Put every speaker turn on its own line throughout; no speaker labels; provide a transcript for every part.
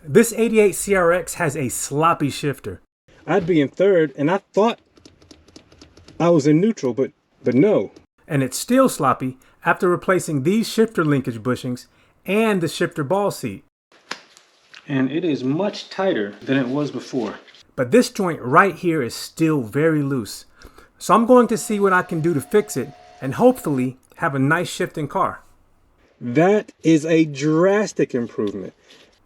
This '88 CRX has a sloppy shifter.
I'd be in third, and I thought I was in neutral, but no.
And it's still sloppy after replacing these shifter linkage bushings and the shifter ball seat.
And it is much tighter than it was before.
But this joint right here is still very loose. So I'm going to see what I can do to fix it and hopefully have a nice shifting car.
That is a drastic improvement.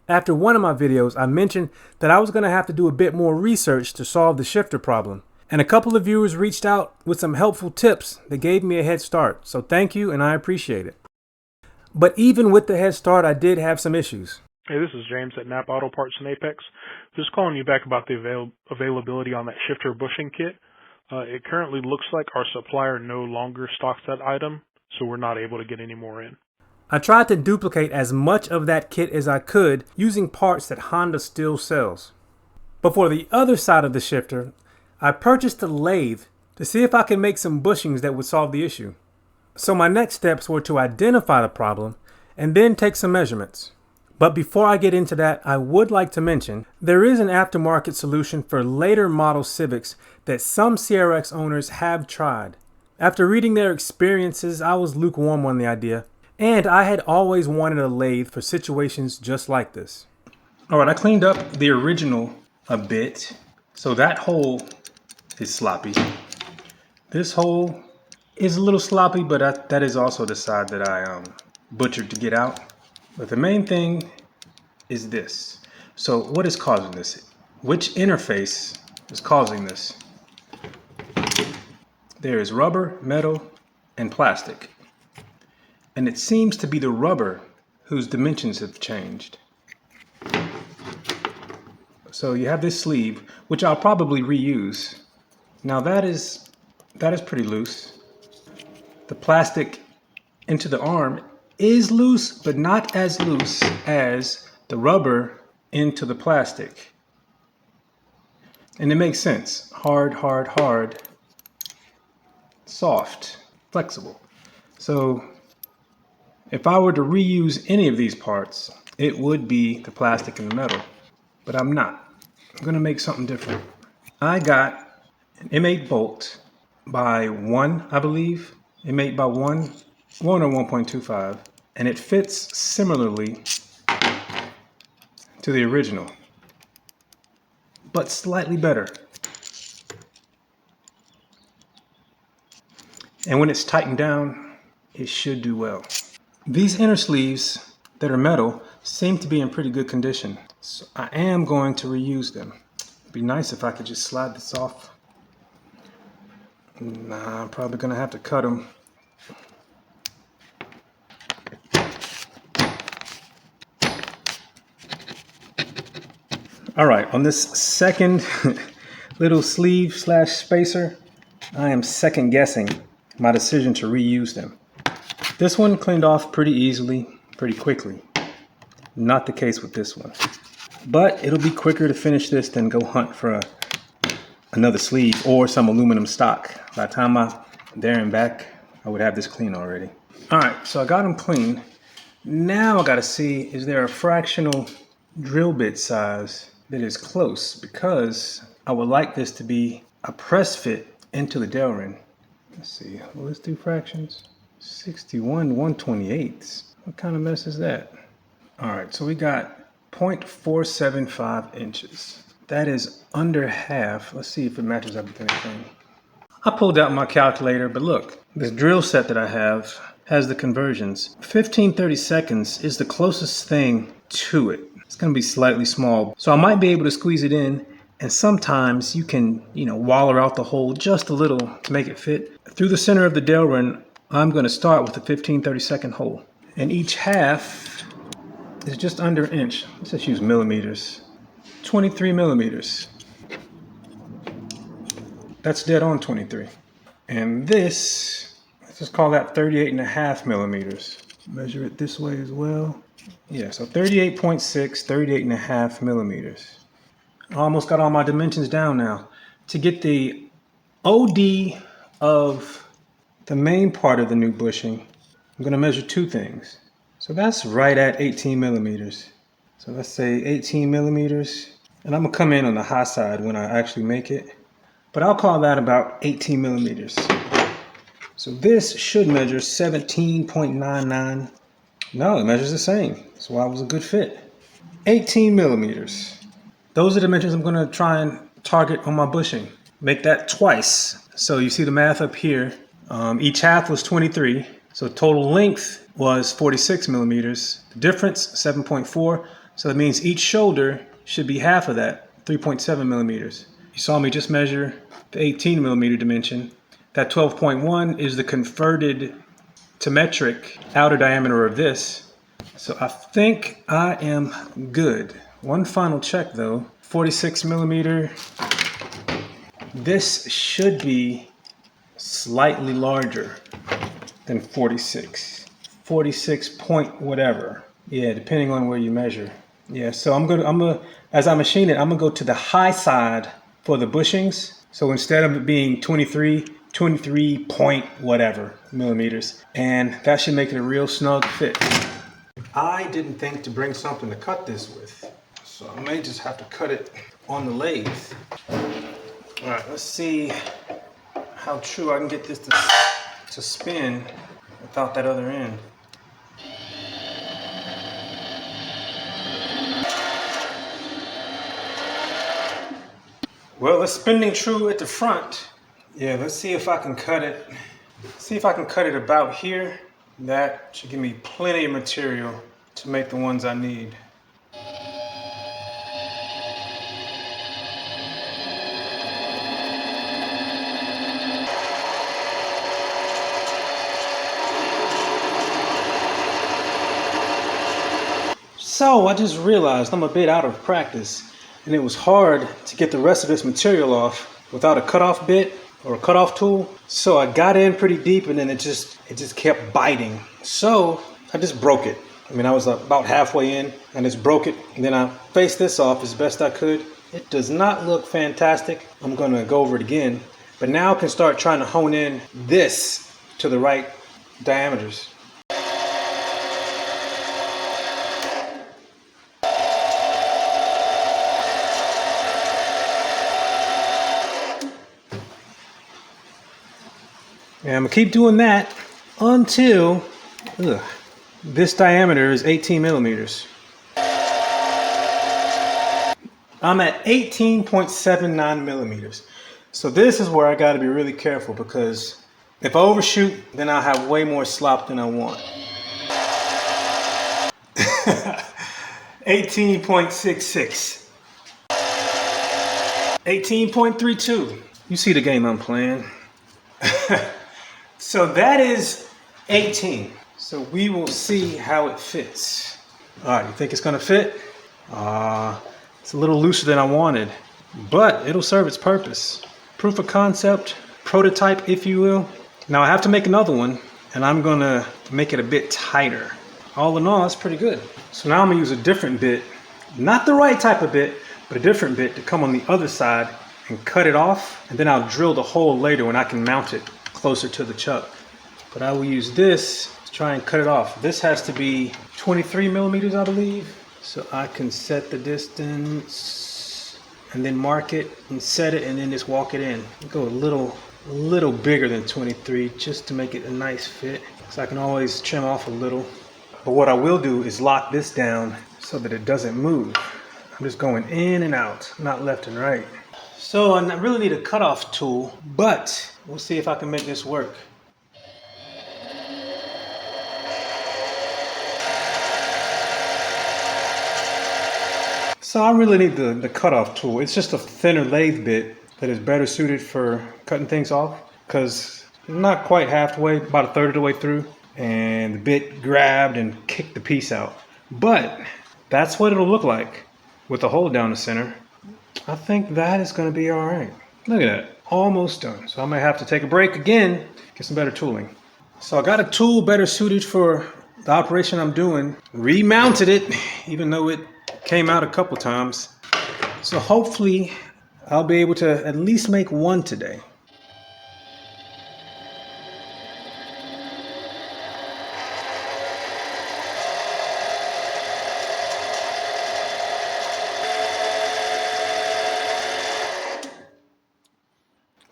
After one of my videos, I mentioned that I was going to have to do a bit more research to solve the shifter problem. And a couple of viewers reached out with some helpful tips that gave me a head start. So thank you, and I appreciate it. But even with the head start, I did have some issues.
Hey, this is James at Napa Auto Parts in Apex. Just calling you back about the availability on that shifter bushing kit. It currently looks like our supplier no longer stocks that item, so we're not able to get any more in.
I tried to duplicate as much of that kit as I could using parts that Honda still sells. But for the other side of the shifter, I purchased a lathe to see if I could make some bushings that would solve the issue. So my next steps were to identify the problem and then take some measurements. But before I get into that, I would like to mention there is an aftermarket solution for later model Civics that some CRX owners have tried. After reading their experiences, I was lukewarm on the idea, and I had always wanted a lathe for situations just like this.
All right, I cleaned up the original a bit, so that hole is sloppy. This hole is a little sloppy, but that is also the side that I butchered to get out. But the main thing is this. So what is causing this? Which interface is causing this? There is rubber, metal, and plastic. And it seems to be the rubber whose dimensions have changed. So you have this sleeve, which I'll probably reuse. Now that is pretty loose. The plastic into the arm is loose, but not as loose as the rubber into the plastic. And it makes sense. Hard, hard, hard, soft, flexible. So if I were to reuse any of these parts, it would be the plastic and the metal, but I'm not. I'm gonna make something different. I got an M8 bolt by 1, I believe. M8 by 1 or 1.25, and it fits similarly to the original, but slightly better. And when it's tightened down, it should do well. These inner sleeves that are metal seem to be in pretty good condition, so I am going to reuse them. It'd be nice if I could just slide this off. Nah, I'm probably gonna have to cut them. All right, on this second little sleeve slash spacer, I am second guessing my decision to reuse them. This one cleaned off pretty easily, pretty quickly. Not the case with this one. But it'll be quicker to finish this than go hunt for another sleeve or some aluminum stock. By the time I'm there and back, I would have this clean already. All right, so I got them clean. Now I gotta see, is there a fractional drill bit size that is close, because I would like this to be a press fit into the Delrin. Let's see, well, let's do fractions. 61 1/28. What kind of mess is that? All right, so we got 0.475 inches. That is under half. Let's see if it matches up with anything. I pulled out my calculator, but look, this drill set that I have has the conversions. 15/32 is the closest thing to it. It's gonna be slightly small, so I might be able to squeeze it in, and sometimes you can, waller out the hole just a little to make it fit. Through the center of the Delrin, I'm gonna start with a 15/32 hole, and each half is just under an inch. Let's just use millimeters. 23 millimeters. That's dead on 23. And this, let's just call that 38.5 millimeters. Measure it this way as well. Yeah, so 38.6, 38.5 millimeters. I almost got all my dimensions down now. To get the OD of the main part of the new bushing, I'm gonna measure two things. So that's right at 18 millimeters. So let's say 18 millimeters. And I'm gonna come in on the high side when I actually make it. But I'll call that about 18 millimeters. So this should measure 17.99. No, it measures the same. That's why it was a good fit. 18 millimeters. Those are the dimensions I'm gonna try and target on my bushing. Make that twice. So you see the math up here. Each half was 23. So total length was 46 millimeters. The difference, 7.4. So that means each shoulder should be half of that, 3.7 millimeters. You saw me just measure the 18 millimeter dimension. That 12.1 is the converted to metric outer diameter of this. So I think I am good. One final check though, 46 millimeter. This should be slightly larger than 46. 46 point whatever. Yeah, depending on where you measure. Yeah, so I'm gonna as I machine it, I'm gonna go to the high side for the bushings. So instead of it being 23 point whatever millimeters, and that should make it a real snug fit. I didn't think to bring something to cut this with, so I may just have to cut it on the lathe. All right, let's see how true I can get this to spin without that other end. Well, it's spinning true at the front. Yeah, let's see if I can cut it. See if I can cut it about here. That should give me plenty of material to make the ones I need. So I just realized I'm a bit out of practice, and it was hard to get the rest of this material off without a cutoff bit or a cutoff tool. So I got in pretty deep, and then it just kept biting. So I just broke it. I mean, I was about halfway in and just broke it. And then I faced this off as best I could. It does not look fantastic. I'm gonna go over it again. But now I can start trying to hone in this to the right diameters. And I'm gonna keep doing that until this diameter is 18 millimeters. I'm at 18.79 millimeters. So this is where I gotta be really careful, because if I overshoot, then I'll have way more slop than I want. 18.66. 18.32. You see the game I'm playing. So that is 18. So we will see how it fits. All right, you think it's gonna fit? It's a little looser than I wanted, but it'll serve its purpose. Proof of concept, prototype, if you will. Now I have to make another one, and I'm gonna make it a bit tighter. All in all, it's pretty good. So now I'm gonna use a different bit, not the right type of bit, but a different bit to come on the other side and cut it off, and then I'll drill the hole later when I can mount it closer to the chuck. But I will use this to try and cut it off. This has to be 23 millimeters, I believe. So I can set the distance and then mark it and set it and then just walk it in. Go a little bigger than 23 just to make it a nice fit. So I can always trim off a little. But what I will do is lock this down so that it doesn't move. I'm just going in and out, not left and right. So I really need a cutoff tool, but we'll see if I can make this work. So I really need the cutoff tool. It's just a thinner lathe bit that is better suited for cutting things off, because I'm not quite halfway, about a third of the way through, and the bit grabbed and kicked the piece out. But that's what it'll look like with the hole down the center. I think that is going to be all right. Look at that, almost done. So I may have to take a break again, get some better tooling. So I got a tool better suited for the operation I'm doing. Remounted it, even though it came out a couple times. So hopefully I'll be able to at least make one today.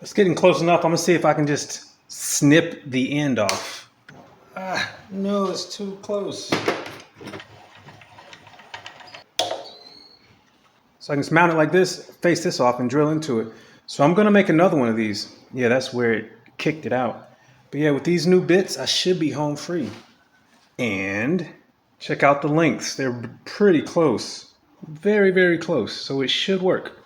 It's getting close enough. I'm gonna see if I can just snip the end off. No, it's too close. So I can just mount it like this, face this off, and drill into it. So I'm gonna make another one of these. Yeah, that's where it kicked it out. But yeah, with these new bits, I should be home free. And check out the lengths. They're pretty close. Very, very close. So it should work.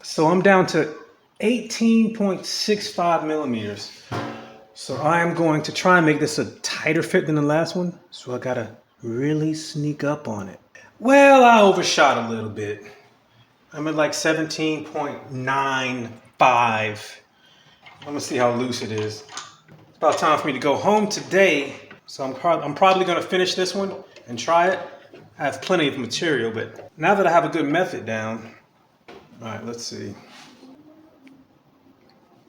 So I'm down to 18.65 millimeters. So I am going to try and make this a tighter fit than the last one. So I gotta really sneak up on it. Well, I overshot a little bit. I'm at like 17.95. I'm gonna see how loose it is. It's about time for me to go home today. So I'm probably gonna finish this one and try it. I have plenty of material, but now that I have a good method down, all right, let's see.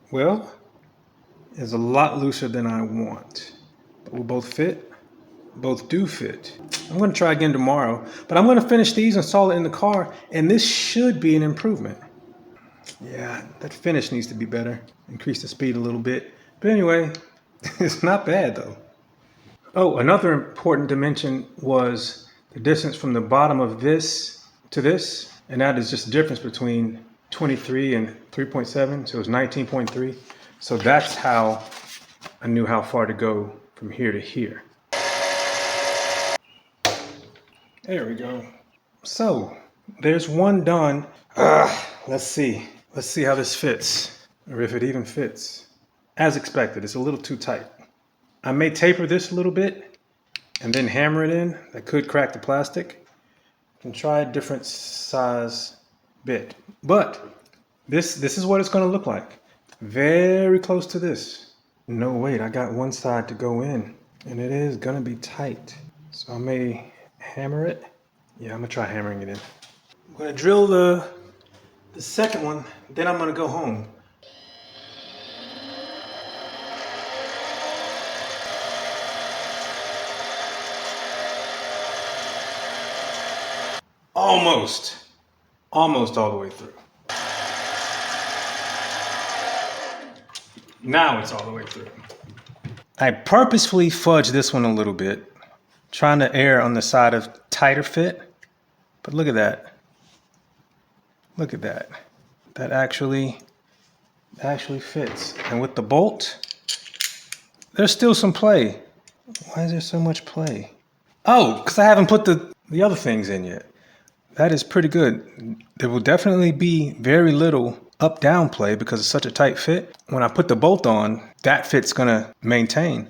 Well, it's a lot looser than I want. But will both fit? Both do fit. I'm gonna try again tomorrow, but I'm gonna finish these, install it in the car, and this should be an improvement. Yeah, that finish needs to be better. Increase the speed a little bit. But anyway, it's not bad though. Oh, another important dimension was the distance from the bottom of this to this, and that is just the difference between 23 and 3.7, so it's 19.3. So that's how I knew how far to go from here to here. There we go. So there's one done. Let's see how this fits, or if it even fits. As expected, it's a little too tight. I may taper this a little bit and then hammer it in. That could crack the plastic. And try a different size bit. But this is what it's gonna look like. Very close to this. No, wait, I got one side to go in, and it is gonna be tight. So I may hammer it. Yeah, I'm gonna try hammering it in. I'm gonna drill the second one, then I'm gonna go home. Almost all the way through. Now it's all the way through. I purposefully fudged this one a little bit, trying to err on the side of tighter fit. But look at that. Look at that. That actually fits. And with the bolt, there's still some play. Why is there so much play? Oh, because I haven't put the other things in yet. That is pretty good. There will definitely be very little up-down play because it's such a tight fit. When I put the bolt on, that fit's gonna maintain.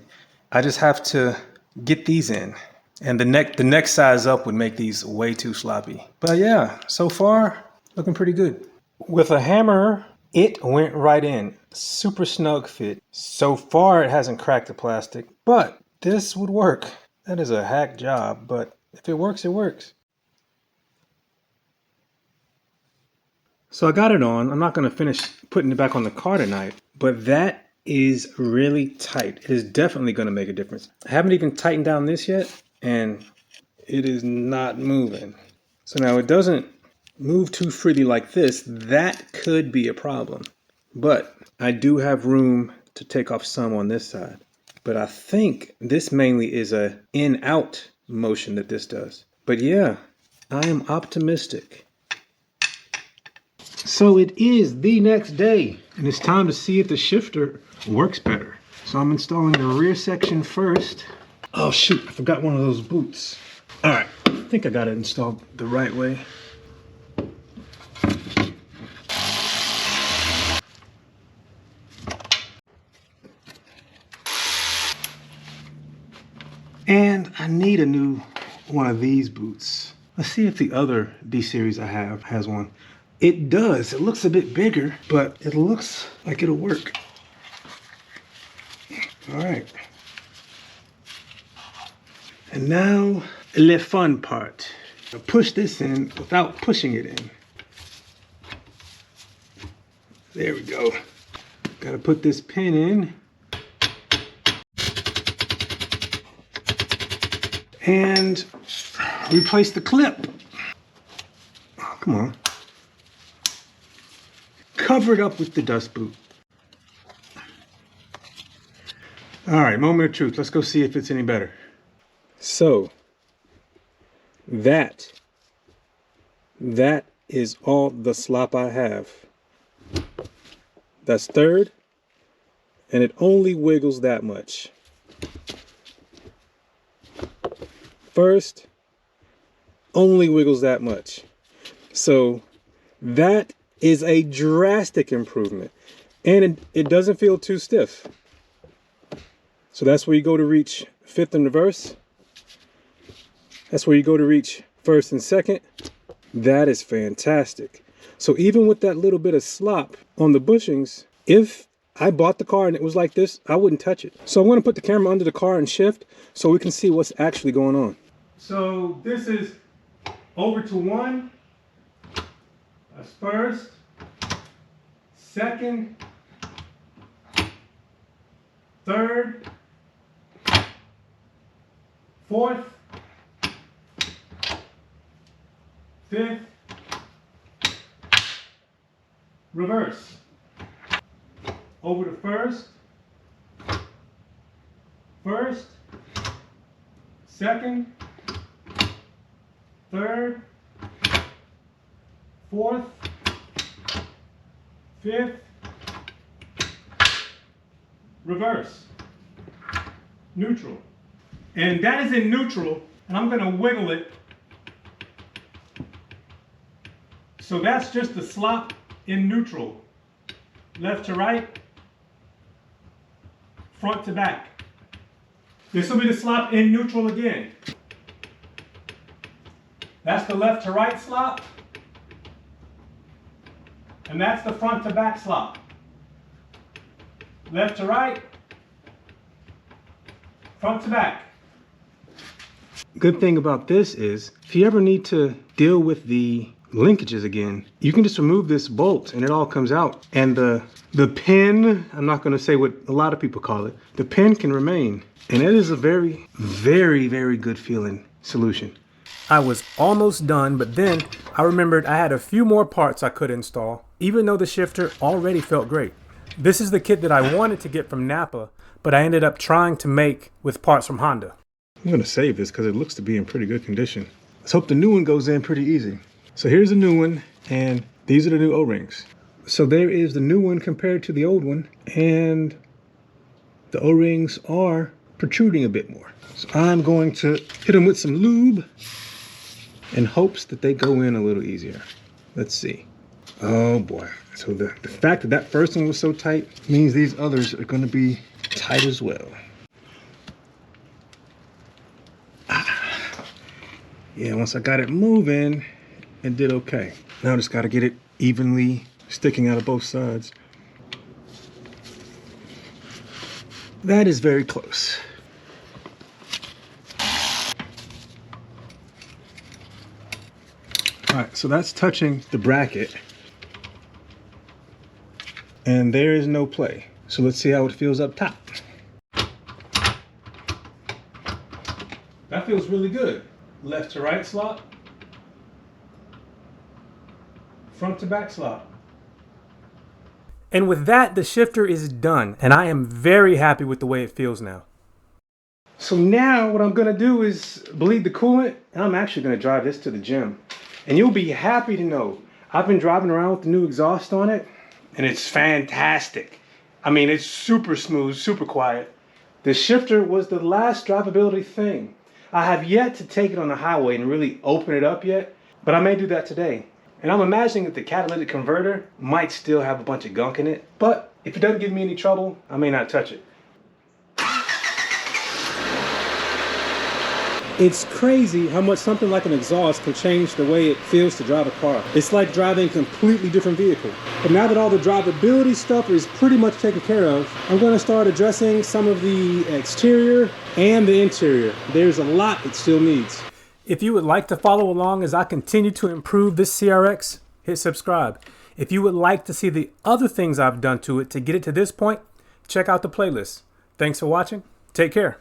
I just have to get these in. And the next size up would make these way too sloppy. But yeah, so far, looking pretty good. With a hammer, it went right in. Super snug fit. So far, it hasn't cracked the plastic, but this would work. That is a hack job, but if it works, it works. So I got it on. I'm not going to finish putting it back on the car tonight, but that is really tight. It is definitely going to make a difference. I haven't even tightened down this yet, and it is not moving. So now it doesn't move too freely like this. That could be a problem, but I do have room to take off some on this side. But I think this mainly is a in-out motion that this does. But yeah, I am optimistic. So it is the next day, and it's time to see if the shifter works better. So I'm installing the rear section first. Oh shoot, I forgot one of those boots. All right, I think I got it installed the right way. And I need a new one of these boots. Let's see if the other D-Series I have has one. It does. It looks a bit bigger, but it looks like it'll work. All right. And now, the fun part. I'll push this in without pushing it in. There we go. Gotta put this pin in. And replace the clip. Oh, come on. covered up with the dust boot. All right, moment of truth. Let's go see if it's any better. So, that is all the slop I have. That's third, and it only wiggles that much. First, only wiggles that much. So that is a drastic improvement, and it doesn't feel too stiff. So that's where you go to reach fifth and reverse. That's where you go to reach first and second. That is fantastic. So even with that little bit of slop on the bushings, if I bought the car and it was like this, I wouldn't touch it. So I'm going to put the camera under the car and shift so we can see what's actually going on. So this is over to one. That's first, second, third, fourth, fifth, reverse. Over to first, second, third, fourth, fifth, reverse, neutral. And that is in neutral, and I'm going to wiggle it. So that's just the slop in neutral. Left to right, front to back. This will be the slop in neutral again. That's the left to right slop. And that's the front to back slop. Left to right, front to back. Good thing about this is, if you ever need to deal with the linkages again, you can just remove this bolt and it all comes out. And the pin, I'm not going to say what a lot of people call it, the pin can remain. And it is a very, very, very good feeling solution.
I was almost done, but then I remembered I had a few more parts I could install, even though the shifter already felt great. This is the kit that I wanted to get from Napa, but I ended up trying to make with parts from Honda.
I'm going to save this because it looks to be in pretty good condition. Let's hope the new one goes in pretty easy. So here's the new one, and these are the new O-rings. So there is the new one compared to the old one, and the O-rings are protruding a bit more. So I'm going to hit them with some lube in hopes that they go in a little easier. Let's see. Oh boy. So the fact that that first one was so tight means these others are going to be tight as well. Yeah, once I got it moving, it did okay. Now I just got to get it evenly sticking out of both sides. That is very close. All right, so that's touching the bracket. And there is no play. So let's see how it feels up top. That feels really good. Left to right slot. Front to back slot.
And with that, the shifter is done, and I am very happy with the way it feels now.
So now what I'm gonna do is bleed the coolant, and I'm actually gonna drive this to the gym. And you'll be happy to know I've been driving around with the new exhaust on it, and it's fantastic. I mean, it's super smooth, super quiet. The shifter was the last drivability thing. I have yet to take it on the highway and really open it up yet, but I may do that today. And I'm imagining that the catalytic converter might still have a bunch of gunk in it, but if it doesn't give me any trouble, I may not touch it. It's crazy how much something like an exhaust can change the way it feels to drive a car. It's like driving a completely different vehicle. But now that all the drivability stuff is pretty much taken care of, I'm going to start addressing some of the exterior and the interior. There's a lot it still needs.
If you would like to follow along as I continue to improve this CRX, hit subscribe. If you would like to see the other things I've done to it to get it to this point, check out the playlist. Thanks for watching. Take care.